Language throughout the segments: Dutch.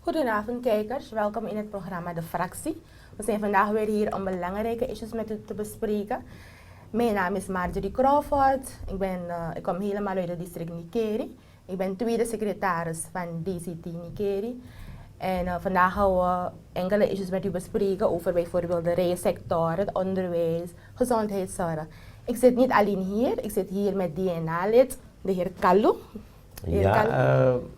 Goedenavond kijkers, welkom in het programma De Fractie. We zijn vandaag weer hier om belangrijke issues met u te bespreken. Mijn naam is Marjorie Crawford, ik kom helemaal uit het district Nikeri. Ik ben tweede secretaris van DCT Nikeri. En vandaag gaan we enkele issues met u bespreken over bijvoorbeeld de rijsector, het onderwijs, gezondheidszorg. Ik zit niet alleen hier, ik zit hier met DNA-lid, de heer Kalou.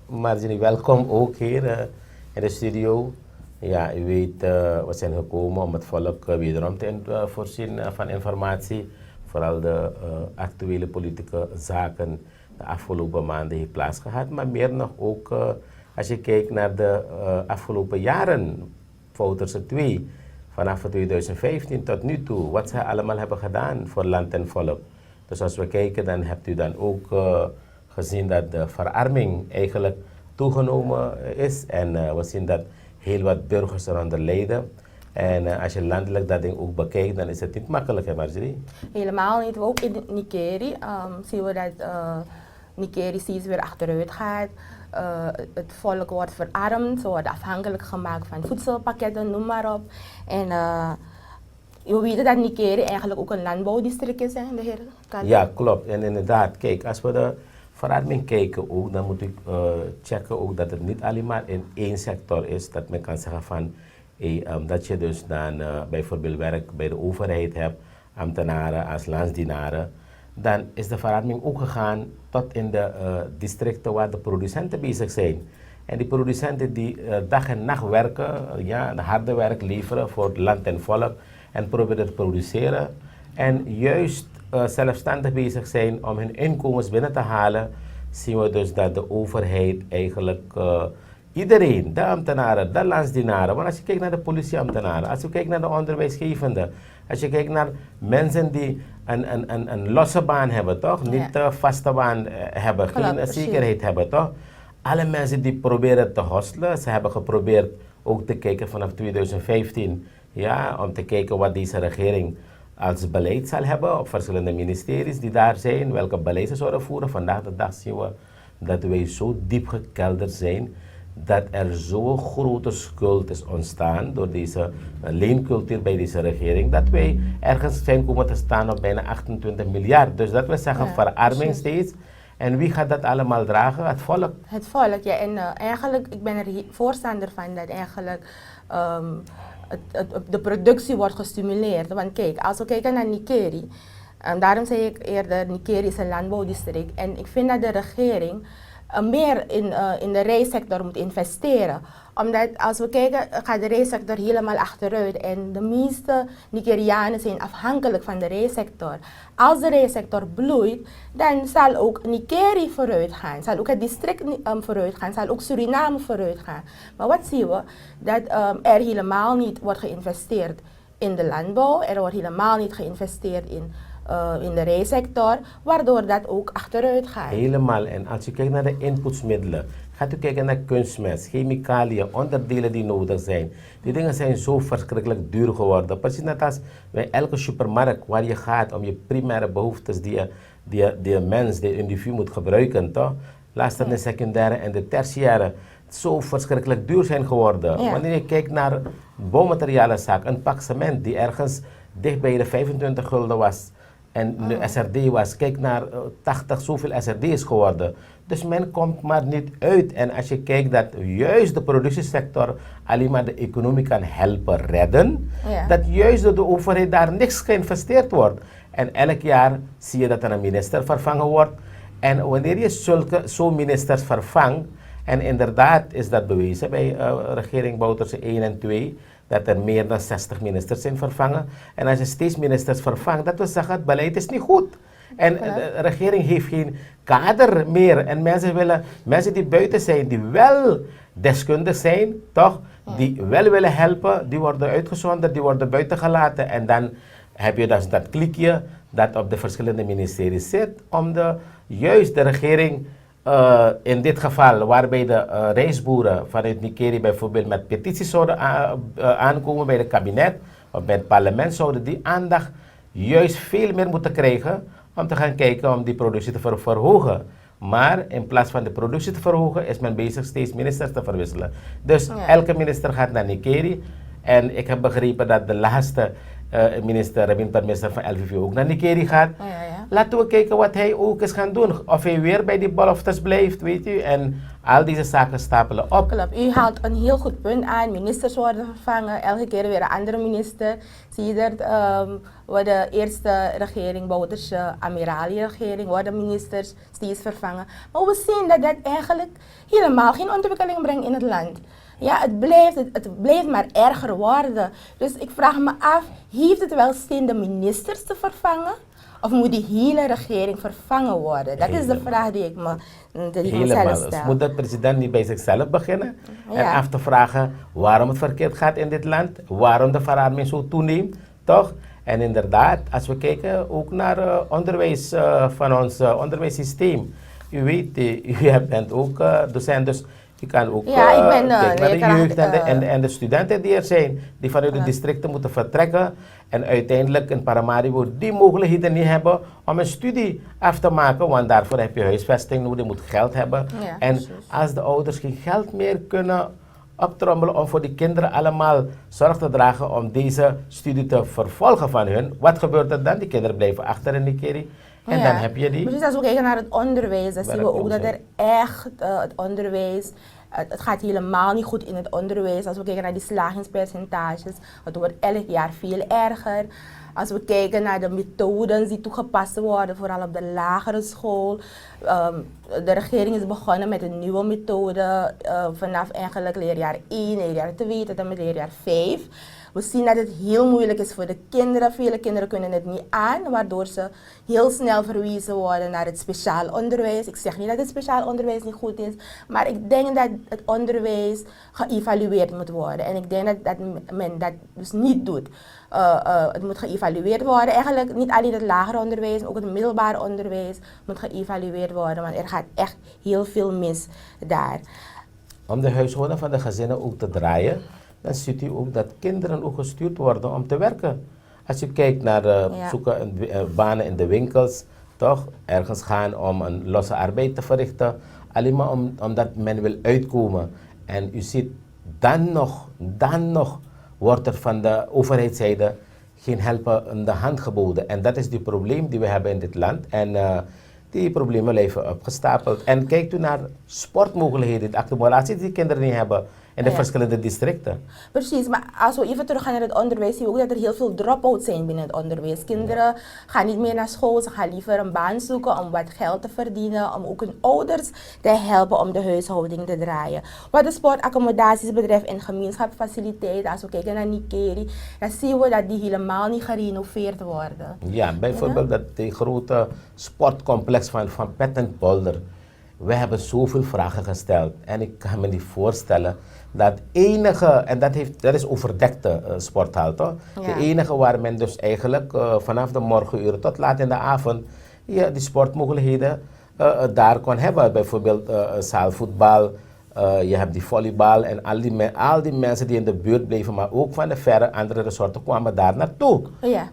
Marjorie, welkom ook hier in de studio. Ja, u weet, we zijn gekomen om het volk wederom te voorzien van informatie. Vooral de actuele politieke zaken de afgelopen maanden heeft plaatsgehad. Maar meer nog ook als je kijkt naar de afgelopen jaren, Fouterse 2, vanaf 2015 tot nu toe, wat zij allemaal hebben gedaan voor land en volk. Dus als we kijken, dan hebt u dan ook gezien dat de verarming eigenlijk toegenomen is. En we zien dat heel wat burgers eronder lijden. En als je landelijk dat ding ook bekijkt, dan is het niet makkelijk, hè Marjorie? Helemaal niet. Ook in Nikeri zien we dat Nikeri steeds weer achteruit gaat. Het volk wordt verarmd, ze worden afhankelijk gemaakt van voedselpakketten, noem maar op. En we weten dat Nikeri eigenlijk ook een landbouwdistrict is, hè, de heer Kalou? Ja, klopt. En inderdaad, kijk, als we de verarming kijken ook, dan moet ik checken ook dat het niet alleen maar in één sector is, dat men kan zeggen van, dat je dus dan bijvoorbeeld werk bij de overheid hebt, ambtenaren als landsdienaren, dan is de verarming ook gegaan tot in de districten waar de producenten bezig zijn. En die producenten die dag en nacht werken, de harde werk leveren voor land en volk en proberen te produceren. En juist zelfstandig bezig zijn om hun inkomens binnen te halen, zien we dus dat de overheid eigenlijk iedereen, de ambtenaren, de landsdienaren, want als je kijkt naar de politieambtenaren, als je kijkt naar de onderwijsgevenden, als je kijkt naar mensen die een losse baan hebben, toch? Ja. Niet een vaste baan hebben, geen zekerheid hebben, toch? Alle mensen die proberen te hustelen, ze hebben geprobeerd ook te kijken vanaf 2015, ja, om te kijken wat deze regering als beleid zal hebben op verschillende ministeries die daar zijn, welke beleid ze zullen voeren. Vandaag de dag zien we dat wij zo diep gekelderd zijn, dat er zo'n grote schuld is ontstaan door deze leencultuur bij deze regering, dat wij ergens zijn komen te staan op bijna 28 miljard. Dus dat we zeggen verarming steeds. En wie gaat dat allemaal dragen? Het volk. Het volk, ja. En eigenlijk, ik ben er voorstander van dat eigenlijk de productie wordt gestimuleerd. Want kijk, als we kijken naar Nikeri, daarom zei ik eerder, Nikeri is een landbouwdistrict. En ik vind dat de regering meer in de rijsector moet investeren. Omdat als we kijken, gaat de rijsector helemaal achteruit. En de meeste Nigerianen zijn afhankelijk van de rijsector. Als de rijsector bloeit, dan zal ook Nikeri vooruit gaan. Zal ook het district vooruit gaan. Zal ook Suriname vooruit gaan. Maar wat zien we? Dat er helemaal niet wordt geïnvesteerd in de landbouw. Er wordt helemaal niet geïnvesteerd in de rijsector, waardoor dat ook achteruit gaat. Helemaal. En als je kijkt naar de inputsmiddelen, gaat u kijken naar kunstmest, chemicaliën, onderdelen die nodig zijn. Die dingen zijn zo verschrikkelijk duur geworden. Precies net als bij elke supermarkt waar je gaat om je primaire behoeftes die de mens, de individu moet gebruiken, toch? Laatst dan de secundaire en de tertiaire zo verschrikkelijk duur zijn geworden. Ja. Wanneer je kijkt naar bouwmaterialenzaak, een pak cement die ergens dicht bij de 25 gulden was, en de SRD was, kijk naar 80 zoveel SRD is geworden. Dus men komt maar niet uit. En als je kijkt dat juist de productiesector alleen maar de economie kan helpen redden, dat juist door de overheid daar niks geïnvesteerd wordt. En elk jaar zie je dat er een minister vervangen wordt. En wanneer je zo'n ministers vervangt, en inderdaad is dat bewezen bij regering Bouterse 1 en 2, dat er meer dan 60 ministers zijn vervangen. En als je steeds ministers vervangt, dat wil zeggen, het beleid is niet goed. En de regering heeft geen kader meer. En mensen die buiten zijn, die wel deskundig zijn, toch? Die wel willen helpen, die worden uitgezonderd, die worden buiten gelaten. En dan heb je dus dat klikje dat op de verschillende ministeries zit, om juist de regering, in dit geval waarbij de rijstboeren vanuit Nikeri bijvoorbeeld met petities zouden aankomen bij het kabinet of bij het parlement, zouden die aandacht juist veel meer moeten krijgen om te gaan kijken om die productie te verhogen. Maar in plaats van de productie te verhogen, is men bezig steeds ministers te verwisselen. Dus Ja. elke minister gaat naar Nikeri. En ik heb begrepen dat de laatste minister, minister van LVV, ook naar Nikeri gaat. Ja, ja. Laten we kijken wat hij ook is gaan doen. Of hij weer bij die beloftes blijft, weet u. En al deze zaken stapelen op. Klopt. U haalt een heel goed punt aan. Ministers worden vervangen. Elke keer weer een andere minister. Zie je dat? Waar de eerste regering, Bouterse Amirali-regering, worden ministers steeds vervangen. Maar we zien dat dat eigenlijk helemaal geen ontwikkeling brengt in het land. Ja, het blijft maar erger worden. Dus ik vraag me af, heeft het wel zin de ministers te vervangen? Of moet die hele regering vervangen worden? Dat is de vraag die ik mezelf stel. Dus moet de president niet bij zichzelf beginnen? En Ja. af te vragen waarom het verkeerd gaat in dit land? Waarom de verarming zo toeneemt? Toch? En inderdaad, als we kijken ook naar onderwijs van ons onderwijssysteem. U weet, u bent ook docent, dus je kan ook Ja, ik ben kijken naar de leerkracht, jeugd en de studenten die er zijn. Die vanuit de districten moeten vertrekken. En uiteindelijk in Paramaribo die mogelijkheden niet hebben om een studie af te maken. Want daarvoor heb je huisvesting nodig, je moet geld hebben. Ja, en precies. als de ouders geen geld meer kunnen optrommelen om voor die kinderen allemaal zorg te dragen om deze studie te vervolgen van hun. Wat gebeurt er dan? Die kinderen blijven achter in Nikeri. En Ja. dan heb je die. Precies, als we kijken naar het onderwijs, dan zien we ook dat er echt het onderwijs, het gaat helemaal niet goed in het onderwijs. Als we kijken naar die slagingspercentages, het wordt elk jaar veel erger. Als we kijken naar de methoden die toegepast worden, vooral op de lagere school. De regering is begonnen met een nieuwe methode vanaf eigenlijk leerjaar 1, leerjaar 2 tot en met leerjaar 5. We zien dat het heel moeilijk is voor de kinderen. Vele kinderen kunnen het niet aan, waardoor ze heel snel verwezen worden naar het speciaal onderwijs. Ik zeg niet dat het speciaal onderwijs niet goed is, maar ik denk dat het onderwijs geëvalueerd moet worden. En ik denk dat men dat dus niet doet. Het moet geëvalueerd worden. Eigenlijk niet alleen het lager onderwijs, maar ook het middelbaar onderwijs moet geëvalueerd worden, want er gaat echt heel veel mis daar. Om de huishouden van de gezinnen ook te draaien, dan ziet u ook dat kinderen ook gestuurd worden om te werken. Als je kijkt naar zoeken banen in de winkels, toch? Ergens gaan om een losse arbeid te verrichten, alleen maar omdat men wil uitkomen. En u ziet, dan nog wordt er van de overheidszijde geen helpen in de hand geboden. En dat is het probleem die we hebben in dit land. En die problemen blijven opgestapeld. En kijkt u naar sportmogelijkheden, de accommodatie die kinderen niet hebben in de verschillende districten. Precies, maar als we even teruggaan naar het onderwijs, zien we ook dat er heel veel drop-outs zijn binnen het onderwijs. Kinderen gaan niet meer naar school, ze gaan liever een baan zoeken om wat geld te verdienen, om ook hun ouders te helpen om de huishouding te draaien. Wat de sportaccommodaties betreft en gemeenschapsfaciliteiten, als we kijken naar Nikeri, dan zien we dat die helemaal niet gerenoveerd worden. Ja, bijvoorbeeld dat die grote sportcomplex van Pet en Polder. We hebben zoveel vragen gesteld en ik kan me niet voorstellen dat enige, en dat is overdekte sporthal toch? Ja. De enige waar men dus eigenlijk vanaf de morgenuren tot laat in de avond die sportmogelijkheden daar kon hebben. Bijvoorbeeld zaalvoetbal, je hebt die volleybal en al die mensen die in de buurt bleven, maar ook van de verre andere resorten kwamen daar naartoe. Ja,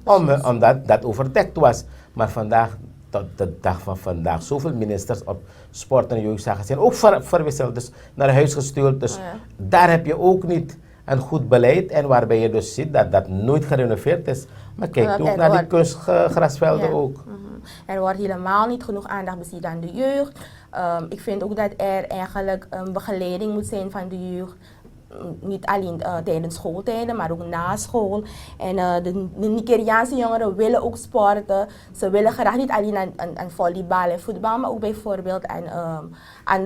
Omdat dat overdekt was. Maar vandaag, tot de dag van vandaag, zoveel ministers op sport en jeugdzaken zijn ook verwisseld, dus naar huis gestuurd. Dus daar heb je ook niet een goed beleid en waarbij je dus ziet dat dat nooit gerenoveerd is. Maar kijk ook naar die kunstgrasvelden ook. Er wordt helemaal niet genoeg aandacht besteed aan de jeugd. Ik vind ook dat er eigenlijk een begeleiding moet zijn van de jeugd. Niet alleen tijdens schooltijden, maar ook na school. En de Nigeriaanse jongeren willen ook sporten. Ze willen graag niet alleen aan volleybal en voetbal, maar ook bijvoorbeeld aan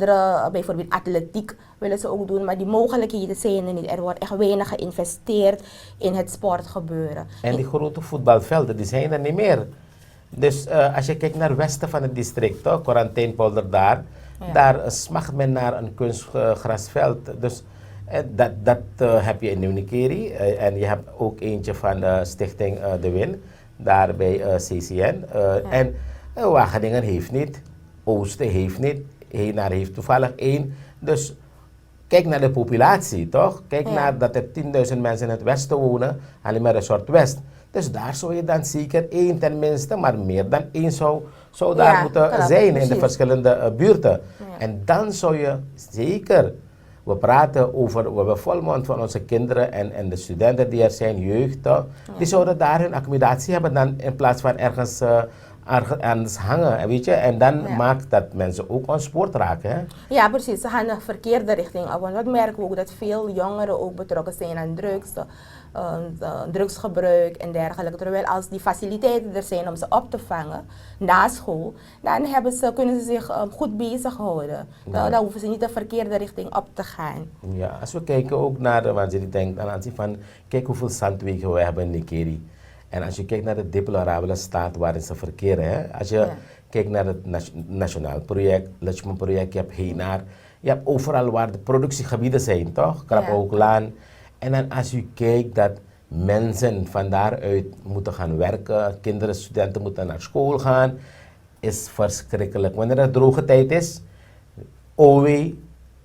bijvoorbeeld atletiek willen ze ook doen. Maar die mogelijkheden zijn er niet. Er wordt echt weinig geïnvesteerd in het sportgebeuren. En die grote voetbalvelden, die zijn er niet meer. Dus als je kijkt naar het westen van het district, Quarantijnpolder daar smacht men naar een kunstgrasveld. Dus dat heb je in Nikeri en je hebt ook eentje van de stichting De Win, daar bij CCN. En Wageningen heeft niet, Oosten heeft niet, Henaar heeft toevallig één. Dus kijk naar de populatie, toch? Kijk naar dat er 10.000 mensen in het westen wonen, alleen maar resort West. Dus daar zou je dan zeker één tenminste, maar meer dan één zou zou daar Ja, moeten klopt, zijn in de precies. verschillende buurten. Ja. En dan zou je zeker, we praten over, we hebben volmond van onze kinderen en de studenten die er zijn, jeugd, die zouden daar hun accommodatie hebben dan in plaats van ergens anders hangen, weet je. En dan Ja. maakt dat mensen ook ontspoord raken. Hè? Ja, precies. Ze gaan de verkeerde richting op. Want wat merken we ook? Dat veel jongeren ook betrokken zijn aan drugs, drugsgebruik en dergelijke. Terwijl als die faciliteiten er zijn om ze op te vangen na school, dan kunnen ze zich goed bezighouden. Dan hoeven ze niet de verkeerde richting op te gaan. Ja, als we kijken ook naar, want je denkt aan aanzien van, kijk hoeveel zandwegen we hebben in Nikeri. En als je kijkt naar de deplorabele staat waarin ze verkeren, hè? Als je kijkt naar het nationaal project, Lutschman project, je hebt Heenaar, je hebt overal waar de productiegebieden zijn, toch? Kraphooglaan. En dan als je kijkt dat mensen van daaruit moeten gaan werken, kinderen, studenten moeten naar school gaan, is verschrikkelijk. Wanneer er droge tijd is, O.V.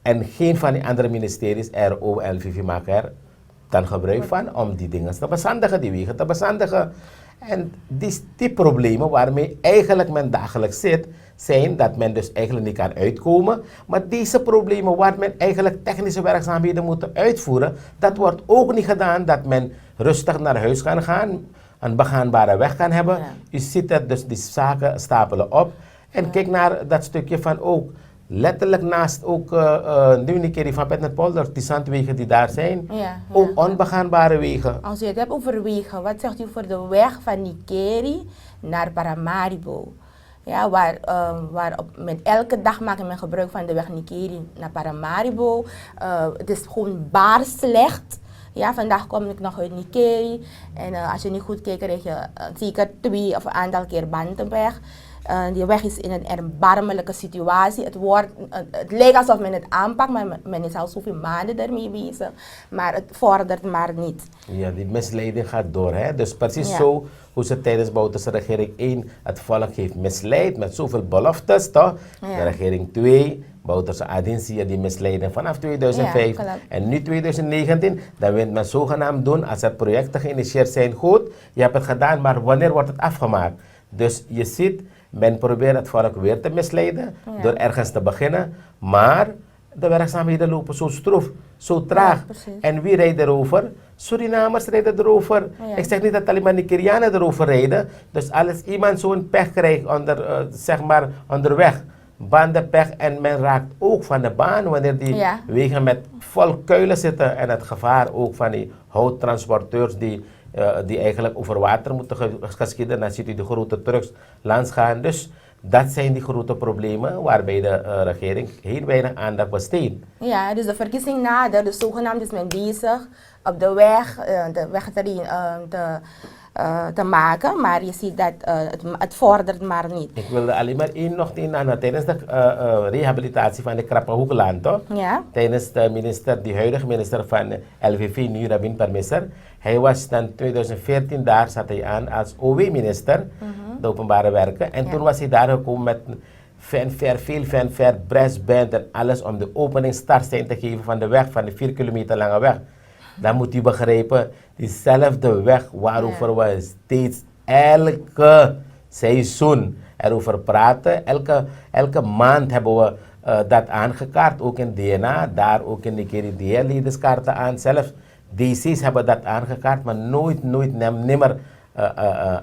en geen van die andere ministeries, R.O. en LVV maken er dan gebruik van om die dingen te bezandigen, die wegen te bezandigen. En die problemen waarmee eigenlijk men dagelijks zit, zijn dat men dus eigenlijk niet kan uitkomen. Maar deze problemen waar men eigenlijk technische werkzaamheden moet uitvoeren, dat wordt ook niet gedaan, dat men rustig naar huis kan gaan, een begaanbare weg kan hebben. Ja. U ziet dat dus die zaken stapelen op. En kijk naar dat stukje van ook, letterlijk naast ook nu een keer van Pettenpolder, die zandwegen die daar zijn, ook onbegaanbare wegen. Als u het hebt over wegen, wat zegt u voor de weg van Nikeri naar Paramaribo? Ja, waar met elke dag maken men gebruik van de weg Nikeri naar Paramaribo. Het is gewoon baar slecht. Ja, vandaag kom ik nog uit Nikeri en als je niet goed kijkt, krijg je zeker 2 of een aantal keer bandenweg. Die weg is in een erbarmelijke situatie. Het lijkt alsof men het aanpakt, maar men is al zoveel maanden ermee bezig. Maar het vordert maar niet. Ja, die misleiding gaat door. Hè? Dus precies zo hoe ze tijdens Bouterse regering 1 het volk heeft misleid met zoveel beloftes. Toch? Ja. De regering 2, Bouterse Adin zie je die misleiding vanaf 2005 en nu 2019. Dan wil men zogenaamd doen als er projecten geïnitieerd zijn. Goed, je hebt het gedaan, maar wanneer wordt het afgemaakt? Dus je ziet, men probeert het volk weer te misleiden door ergens te beginnen, maar de werkzaamheden lopen zo stroef, zo traag. Ja, en wie rijdt erover? Surinamers rijden erover. Ja. Ik zeg niet dat alleen maar Nigerianen erover rijden. Dus als iemand zo'n pech krijgt onderweg, bandenpech en men raakt ook van de baan wanneer die wegen met vol kuilen zitten en het gevaar ook van die houttransporteurs die eigenlijk over water moeten geschieden. Dan ziet u de grote trucks langs gaan. Dus dat zijn die grote problemen waarbij de regering heel weinig aandacht besteedt. Ja, dus de verkiezing nader, dus zogenaamd is men bezig op de weg, te maken, maar je ziet dat het vordert maar niet. Ik wilde alleen maar nog één aan tijdens de rehabilitatie van de Krappenhoeklaan, toch? Ja. Tijdens de huidige minister van LVV, nu Rabin Permisser. Hij was dan 2014, daar zat hij aan als O.V.-minister, de openbare werken. En toen was hij daar gekomen met veel fanfare, brassband en alles om de openingstartsein te geven van de weg, van de 4 kilometer lange weg. Dan moet u begrijpen, diezelfde weg waarover we steeds elke seizoen erover praten. Elke maand hebben we dat aangekaart, ook in DNA, daar ook in de KRD-ledenskaarten aan. Zelfs DC's hebben dat aangekaart, maar nooit nimmer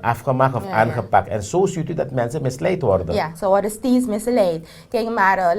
afgemaakt of aangepakt. En zo ziet u dat mensen misleid worden. Ja, ze worden steeds misleid. Kijk maar,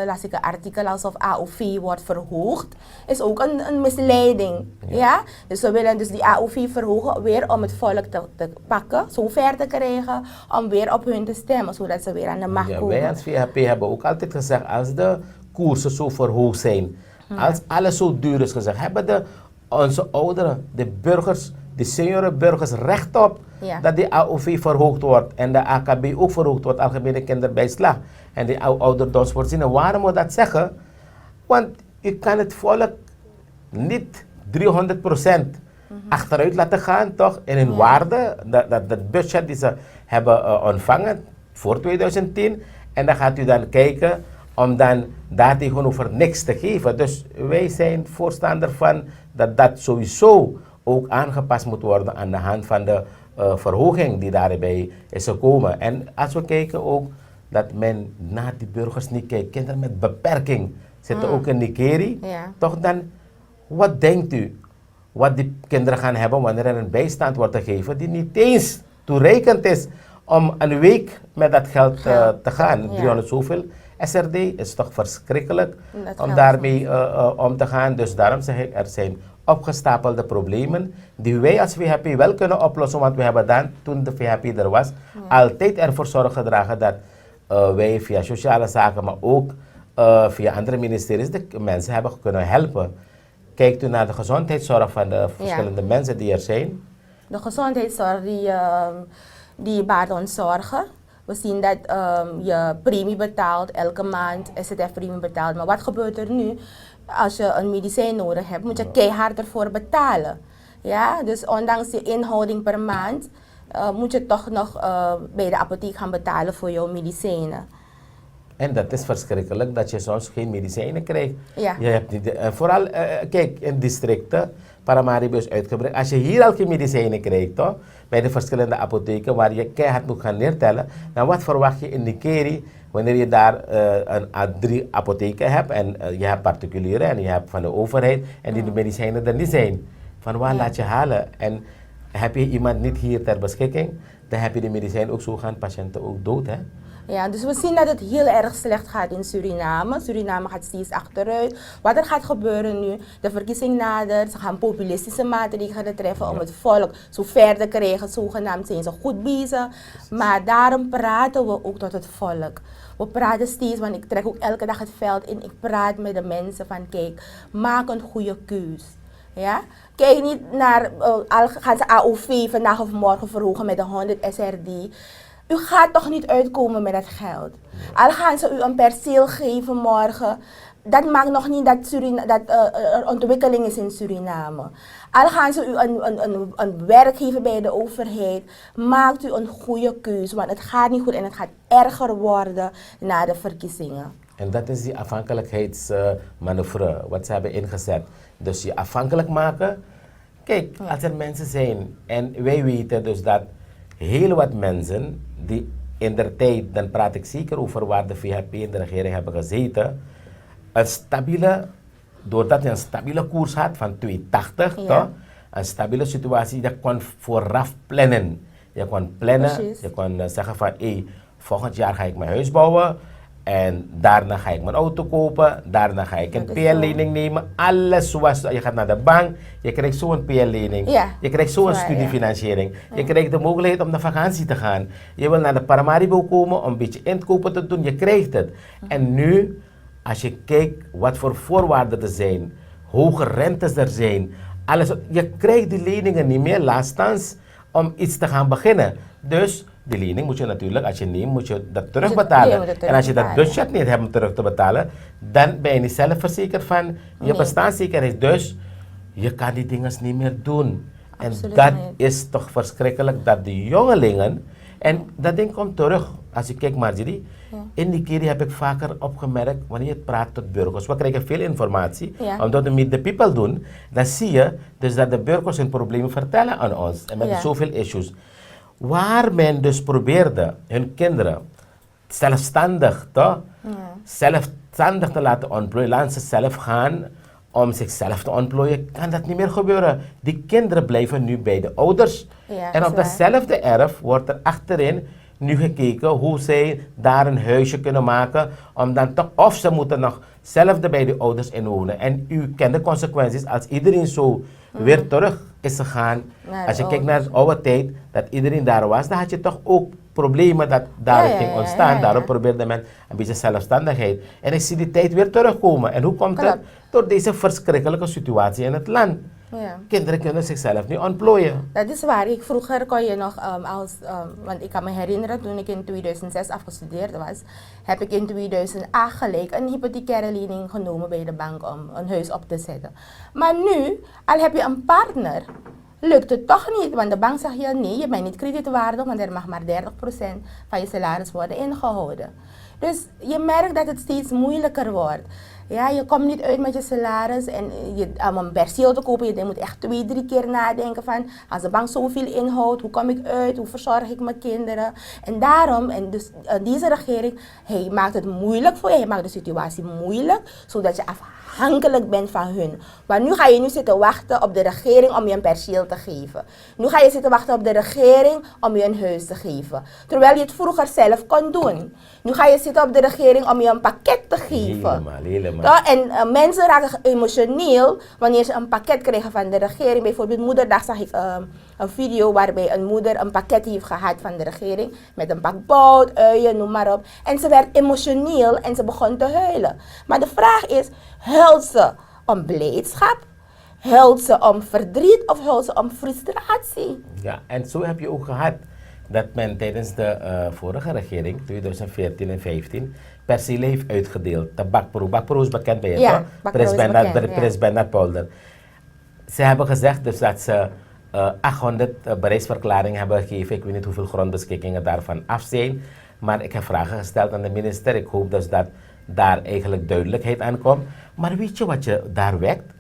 las ik een artikel alsof A.O.V wordt verhoogd. Is ook een misleiding. Ja? Dus ze willen dus die A.O.V verhogen weer om het volk te pakken, zo ver te krijgen, om weer op hun te stemmen, zodat ze weer aan de macht komen. Wij als VHP hebben ook altijd gezegd, als de koersen zo verhoogd zijn, als alles zo duur is gezegd, hebben onze ouderen, de burgers, de seniorenburgers recht op dat de A.O.V verhoogd wordt en de A.K.B ook verhoogd wordt, algemene kinderbijslag en de ouderdomsvoorziening. Waarom moet dat zeggen? Want u kan het volk niet 300% achteruit laten gaan, toch? In hun waarde, dat budget die ze hebben ontvangen voor 2010. En dan gaat u dan kijken om dan daar tegenover niks te geven. Dus wij zijn voorstander van dat sowieso ook aangepast moet worden aan de hand van de verhoging die daarbij is gekomen. En als we kijken ook dat men naar die burgers niet kijkt, kinderen met beperking zitten ook in Nikeri, toch dan, wat denkt u? Wat die kinderen gaan hebben wanneer er een bijstand wordt gegeven die niet eens toereikend is om een week met dat geld te gaan. 300 zoveel SRD is toch verschrikkelijk om daarmee om te gaan. Dus daarom zeg ik, er zijn opgestapelde problemen die wij als VHP wel kunnen oplossen. Want we hebben dan, toen de VHP er was, altijd ervoor zorg gedragen dat wij via sociale zaken, maar ook via andere ministeries de mensen hebben kunnen helpen. Kijkt u naar de gezondheidszorg van de verschillende mensen die er zijn? De gezondheidszorg die baart ons zorgen. We zien dat je premie betaalt, elke maand SZF-premie betaalt. Maar wat gebeurt er nu? Als je een medicijn nodig hebt, moet je keihard ervoor betalen. Ja? Dus ondanks die inhouding per maand, moet je toch nog bij de apotheek gaan betalen voor jouw medicijnen. En dat is verschrikkelijk dat je soms geen medicijnen krijgt. Ja. Je hebt niet, vooral, kijk, in districten, Paramaribo is uitgebreid. Als je hier al geen medicijnen krijgt, toch, bij de verschillende apotheken waar je keihard moet gaan neertellen, dan wat verwacht je in Nikeri wanneer je daar 3 apotheken hebt en je hebt particuliere en je hebt van de overheid en die de medicijnen er niet zijn. Van waar laat je halen? En heb je iemand niet hier ter beschikking, dan heb je de medicijn ook zo gaan patiënten ook dood, hè? Ja, dus we zien dat het heel erg slecht gaat in Suriname. Suriname gaat steeds achteruit. Wat er gaat gebeuren nu, de verkiezing nadert, ze gaan populistische maatregelen treffen om het volk zo ver te krijgen. Zogenaamd zijn ze goed bezig. Maar daarom praten we ook tot het volk. We praten steeds, want ik trek ook elke dag het veld in. Ik praat met de mensen van kijk, maak een goede keus. Ja? Kijk niet naar, al gaan ze A.O.V vandaag of morgen verhogen met de 100 SRD. U gaat toch niet uitkomen met dat geld. Al gaan ze u een perceel geven morgen, dat maakt nog niet dat er ontwikkeling is in Suriname. Al gaan ze u een werk geven bij de overheid, maakt u een goede keuze, want het gaat niet goed en het gaat erger worden na de verkiezingen. En dat is die afhankelijkheidsmanoeuvre, wat ze hebben ingezet. Dus je afhankelijk maken. Kijk, als er mensen zijn en wij weten dus dat heel wat mensen die in der tijd, dan praat ik zeker over waar de VHP in de regering hebben gezeten, doordat je een stabiele koers had van 2,80, toch? Een stabiele situatie, je kon vooraf plannen. Je kon plannen, precies. Je kon zeggen van, volgend jaar ga ik mijn huis bouwen. En daarna ga ik mijn auto kopen, daarna ga ik een PL-lening nemen. Alles zoals, je gaat naar de bank, je krijgt zo'n PL-lening. Ja. Je krijgt zo'n studiefinanciering. Ja. Je krijgt de mogelijkheid om naar vakantie te gaan. Je wil naar de Paramaribo komen om een beetje inkopen te doen, je krijgt het. En nu, als je kijkt wat voor voorwaarden er zijn, hoge rentes er zijn, alles, je krijgt die leningen niet meer, laatstens om iets te gaan beginnen. Dus die lening moet je natuurlijk, als je neemt, moet je dat terugbetalen. En als je dat budget niet hebt om terug te betalen, dan ben je niet zelf verzekerd van je bestaanszekerheid. Dus je kan die dingen niet meer doen. Absoluut en dat is toch verschrikkelijk dat de jongelingen, en dat ding komt terug, als je kijkt Marjorie, in die keer heb ik vaker opgemerkt, wanneer je praat tot burgers, we krijgen veel informatie, omdat we met de people doen, dan zie je dus dat de burgers hun problemen vertellen aan ons, en met zoveel issues. Waar men dus probeerde hun kinderen zelfstandig te laten ontplooien, laten ze zelf gaan om zichzelf te ontplooien, kan dat niet meer gebeuren. Die kinderen blijven nu bij de ouders. Ja, en op datzelfde erf wordt er achterin nu gekeken hoe zij daar een huisje kunnen maken, om dan toch, of ze moeten nog zelf bij de ouders inwonen. En u kent de consequenties als iedereen zo weer terug is gegaan. Als je kijkt naar de oude tijd, dat iedereen daar was, dan had je toch ook problemen dat daar ging ontstaan. Daarom probeerde men een beetje zelfstandigheid. En ik zie die tijd weer terugkomen. En hoe komt het? Door deze verschrikkelijke situatie in het land. Ja. Kinderen kunnen zichzelf niet ontplooien. Dat is waar. Vroeger kon je nog, want ik kan me herinneren toen ik in 2006 afgestudeerd was, heb ik in 2008 gelijk een hypothecaire lening genomen bij de bank om een huis op te zetten. Maar nu, al heb je een partner, lukt het toch niet, want de bank zegt je nee, je bent niet kredietwaardig, want er mag maar 30% van je salaris worden ingehouden. Dus je merkt dat het steeds moeilijker wordt. Ja, je komt niet uit met je salaris en om een perceel te kopen, je moet echt 2, 3 keer nadenken van, als de bank zoveel inhoudt, hoe kom ik uit, hoe verzorg ik mijn kinderen? En daarom, en dus deze regering, hij maakt het moeilijk voor je, hij maakt de situatie moeilijk, zodat je afhankelijk bent van hun. Maar nu ga je zitten wachten op de regering om je een perceel te geven. Nu ga je zitten wachten op de regering om je een huis te geven. Terwijl je het vroeger zelf kon doen. Nu ga je zitten op de regering om je een pakket te geven. Helemaal. En mensen raken emotioneel wanneer ze een pakket krijgen van de regering. Bijvoorbeeld moederdag zag ik een video waarbij een moeder een pakket heeft gehad van de regering. Met een pak bout, uien, noem maar op. En ze werd emotioneel en ze begon te huilen. Maar de vraag is, huilt ze om blijdschap? Huilt ze om verdriet of huilt ze om frustratie? Ja, en zo heb je ook gehad dat men tijdens de vorige regering, 2014 en 2015, percelen heeft uitgedeeld. De bakpro is bekend bij je, ja, toch? Prins Bernhard Polder. Ze hebben gezegd dus dat ze 800 bereidsverklaringen hebben gegeven. Ik weet niet hoeveel grondbeschikkingen daarvan af zijn. Maar ik heb vragen gesteld aan de minister. Ik hoop dus dat daar eigenlijk duidelijkheid aan komt. Maar weet je wat je daar wekt?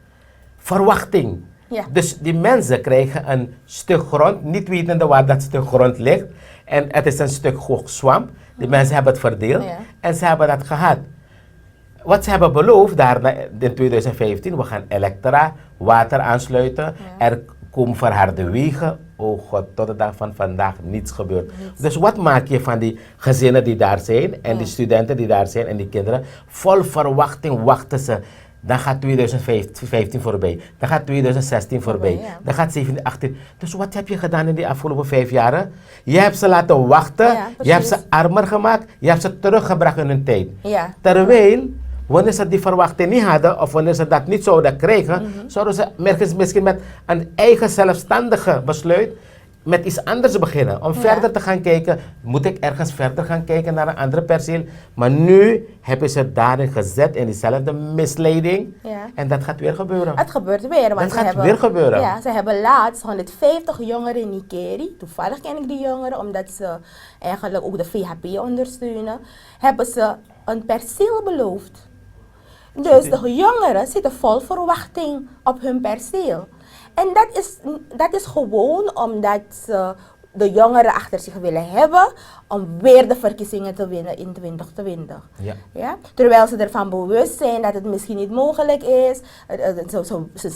Verwachting. Ja. Dus die mensen krijgen een stuk grond, niet wetende waar dat stuk grond ligt. En het is een stuk zwamp. Die mensen hebben het verdeeld en ze hebben dat gehad. Wat ze hebben beloofd daar in 2015, we gaan elektra, water aansluiten. Er komen verharde wegen. Oh God, tot de dag van vandaag niets gebeurt. Dus wat maak je van die gezinnen die daar zijn en die studenten die daar zijn en die kinderen? Vol verwachting wachten ze. Dan gaat 2015 voorbij. Dan gaat 2016 voorbij. Dan gaat 17, 18. Dus wat heb je gedaan in die afgelopen 5 jaar? Je hebt ze laten wachten. Je hebt ze armer gemaakt. Je hebt ze teruggebracht in hun tijd. Ja. Terwijl, wanneer ze die verwachting niet hadden, of wanneer ze dat niet zouden krijgen, zouden ze misschien met een eigen zelfstandige besluit met iets anders beginnen. Om verder te gaan kijken, moet ik ergens verder gaan kijken naar een andere perceel. Maar nu hebben ze daarin gezet in diezelfde misleiding. Ja. En dat gaat weer gebeuren. Het gebeurt weer. Want dat gaat weer gebeuren. Ja, ze hebben laatst 150 jongeren in Nikeri. Toevallig ken ik die jongeren, omdat ze eigenlijk ook de VHP ondersteunen. Hebben ze een perceel beloofd. Dus de jongeren zitten vol verwachting op hun perceel. En dat is gewoon omdat ze de jongeren achter zich willen hebben om weer de verkiezingen te winnen in 2020. Ja. Ja? Terwijl ze ervan bewust zijn dat het misschien niet mogelijk is,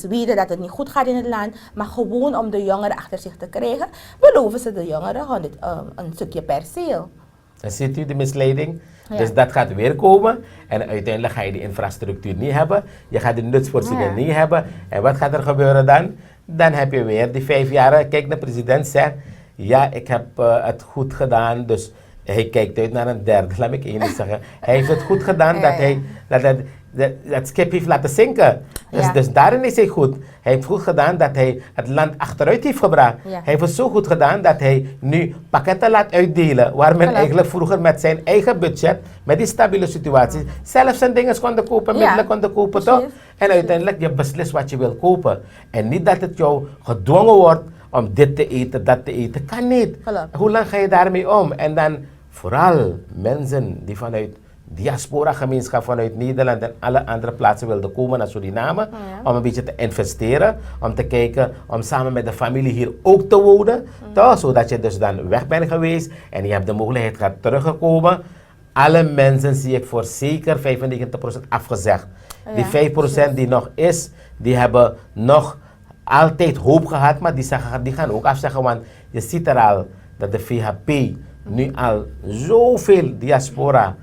ze weten dat het niet goed gaat in het land, maar gewoon om de jongeren achter zich te krijgen, beloven ze de jongeren gewoon een stukje perceel. Dan ziet u de misleiding. Ja. Dus dat gaat weer komen en uiteindelijk ga je die infrastructuur niet hebben. Je gaat de nutsvoorziening niet hebben. En wat gaat er gebeuren dan? Dan heb je weer die 5 jaar. Kijk, de president zegt, ja, ik heb het goed gedaan. Dus hij kijkt uit naar een derde, laat ik eerlijk zeggen. Hij heeft het goed gedaan dat schip heeft laten zinken. Dus daarin is hij goed. Hij heeft goed gedaan dat hij het land achteruit heeft gebracht. Ja. Hij heeft het zo goed gedaan dat hij nu pakketten laat uitdelen. Waar men eigenlijk vroeger met zijn eigen budget, met die stabiele situatie, zelf zijn dingen konden kopen, middelen konden kopen, toch? En uiteindelijk je beslist wat je wil kopen. En niet dat het jou gedwongen wordt om dit te eten, dat te eten. Kan niet. Hoe lang ga je daarmee om? En dan vooral mensen die vanuit diaspora-gemeenschap vanuit Nederland en alle andere plaatsen wilden komen naar Suriname, om een beetje te investeren, om te kijken, om samen met de familie hier ook te wonen, toch? Zodat je dus dan weg bent geweest en je hebt de mogelijkheid gaat teruggekomen. Alle mensen zie ik voor zeker 95% afgezegd. Die 5% die nog is, die hebben nog altijd hoop gehad, maar die gaan ook afzeggen, want je ziet er al dat de VHP nu al zoveel diaspora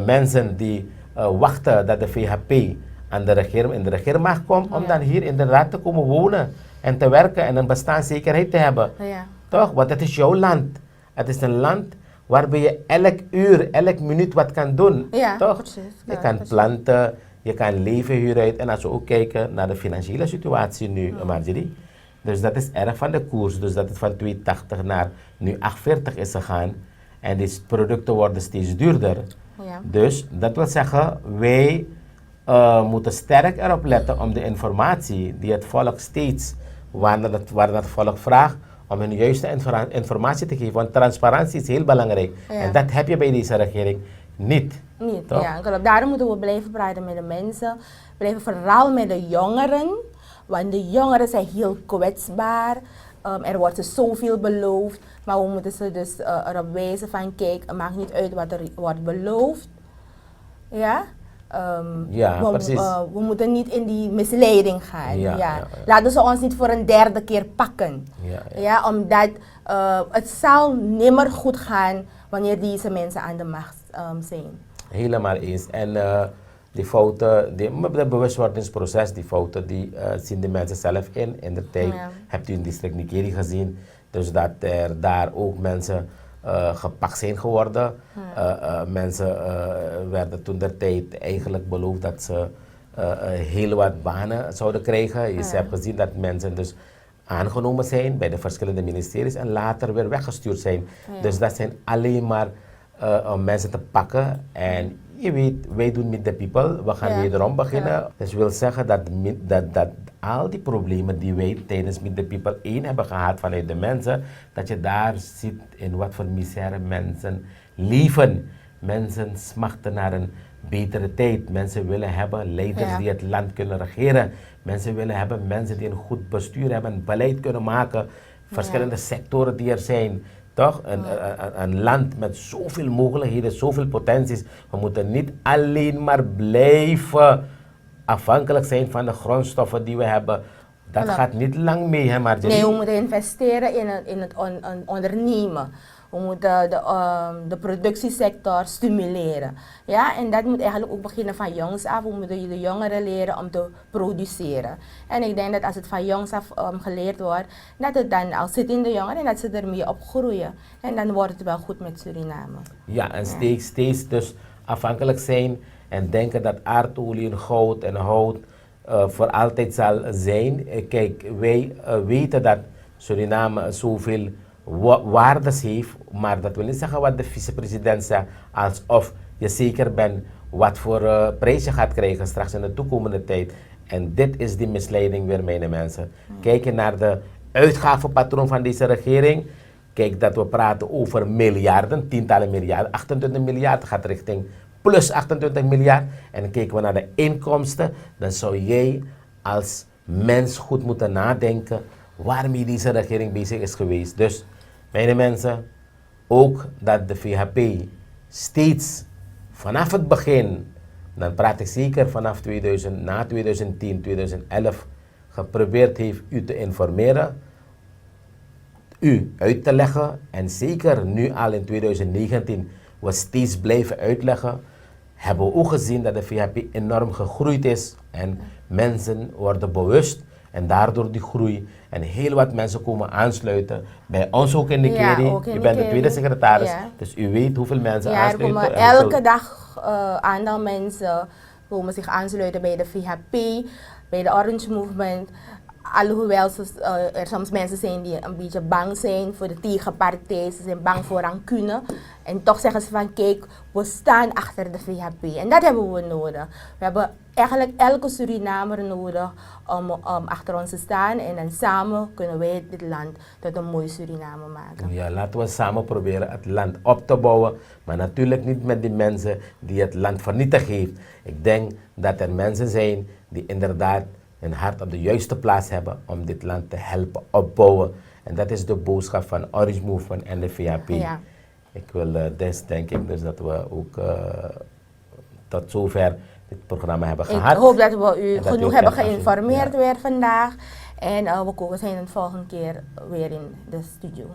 mensen die wachten dat de VHP aan in de regeermacht komt, om dan hier inderdaad te komen wonen en te werken en een bestaanszekerheid te hebben. Ja. Toch? Want het is jouw land. Het is een land waarbij je elk uur, elk minuut wat kan doen. Ja, toch? Precies. Je kan planten, je kan leven hieruit. En als we ook kijken naar de financiële situatie nu, Marjorie. Dus dat is erg van de koers. Dus dat het van 2,80 naar nu 8,40 is gegaan. En die producten worden steeds duurder. Ja. Dus dat wil zeggen, wij moeten sterk erop letten om de informatie die het volk steeds, waar het volk vraagt, om hun juiste informatie te geven. Want transparantie is heel belangrijk. Ja. En dat heb je bij deze regering niet. Niet, toch? ja, klopt. Daarom moeten we blijven praten met de mensen, blijven vooral met de jongeren, want de jongeren zijn heel kwetsbaar. Er wordt ze zoveel beloofd, maar we moeten ze dus erop wijzen van kijk, het maakt niet uit wat er wordt beloofd. Ja? Ja, precies. We moeten niet in die misleiding gaan. Ja, Ja. ja, ja. Laten ze ons niet voor een derde keer pakken. Ja, ja. Ja, omdat het zal nimmer goed gaan wanneer deze mensen aan de macht zijn. Helemaal eens. En die fouten, het bewustwordingsproces, die fouten, die zien de mensen zelf in de tijd. Ja. Hebt u in district Nikeri gezien, dus dat er daar ook mensen gepakt zijn geworden. Mensen werden toen der tijd eigenlijk beloofd dat ze heel wat banen zouden krijgen. Je hebt gezien dat mensen dus aangenomen zijn bij de verschillende ministeries en later weer weggestuurd zijn. Ja. Dus dat zijn alleen maar om mensen te pakken. En je weet, wij doen met the people. We gaan wederom beginnen. Ja. Dus wil zeggen dat al die problemen die wij tijdens Meet the People 1 hebben gehad vanuit de mensen, dat je daar ziet in wat voor misère mensen leven. Mensen smachten naar een betere tijd. Mensen willen hebben leiders die het land kunnen regeren. Mensen willen hebben mensen die een goed bestuur hebben, een beleid kunnen maken. Verschillende sectoren die er zijn. Toch? Een land met zoveel mogelijkheden, zoveel potenties. We moeten niet alleen maar blijven afhankelijk zijn van de grondstoffen die we hebben. Dat gaat niet lang mee, hè Marjorie? Nee, we moeten investeren in het ondernemen. We moeten de productiesector stimuleren. Ja, en dat moet eigenlijk ook beginnen van jongs af. We moeten de jongeren leren om te produceren. En ik denk dat als het van jongs af geleerd wordt, dat het dan al zit in de jongeren en dat ze ermee opgroeien. En dan wordt het wel goed met Suriname. Ja, en steeds dus afhankelijk zijn en denken dat aardolie en goud en hout voor altijd zal zijn. Kijk, wij weten dat Suriname zoveel waardes heeft, maar dat wil niet zeggen wat de vicepresident zegt, alsof je zeker bent wat voor prijs je gaat krijgen straks in de toekomende tijd. En dit is die misleiding weer, mijn mensen. Kijk je naar de uitgavenpatroon van deze regering. Kijk dat we praten over miljarden, tientallen miljarden. 28 miljard gaat richting plus 28 miljard. En dan kijken we naar de inkomsten. Dan zou jij als mens goed moeten nadenken waarmee deze regering bezig is geweest. Dus, mijn mensen, ook dat de VHP steeds vanaf het begin, dan praat ik zeker vanaf 2010, 2011, geprobeerd heeft u te informeren, u uit te leggen en zeker nu al in 2019 we steeds blijven uitleggen, hebben we ook gezien dat de VHP enorm gegroeid is en mensen worden bewust en daardoor die groei en heel wat mensen komen aansluiten. Bij ons ook in de Nikeri. U bent de tweede secretaris, dus u weet hoeveel mensen aansluiten. Er komen elke dag aantal mensen komen zich aansluiten bij de VHP, bij de Orange Movement. Alhoewel er soms mensen zijn die een beetje bang zijn voor de tegenpartij, ze zijn bang voor rancune. En toch zeggen ze van kijk, we staan achter de VHP en dat hebben we nodig. We hebben eigenlijk elke Surinamer nodig om achter ons te staan en dan samen kunnen wij dit land tot een mooi Suriname maken. Ja, laten we samen proberen het land op te bouwen, maar natuurlijk niet met die mensen die het land vernietigd heeft. Ik denk dat er mensen zijn die inderdaad hun hart op de juiste plaats hebben om dit land te helpen opbouwen. En dat is de boodschap van Orange Movement en de VHP. Ja. Ik wil denk ik dus dat we ook tot zover dit programma hebben gehad. Ik hoop dat we u dat genoeg u hebben echt geïnformeerd ja. weer vandaag. En we zijn de volgende keer weer in de studio.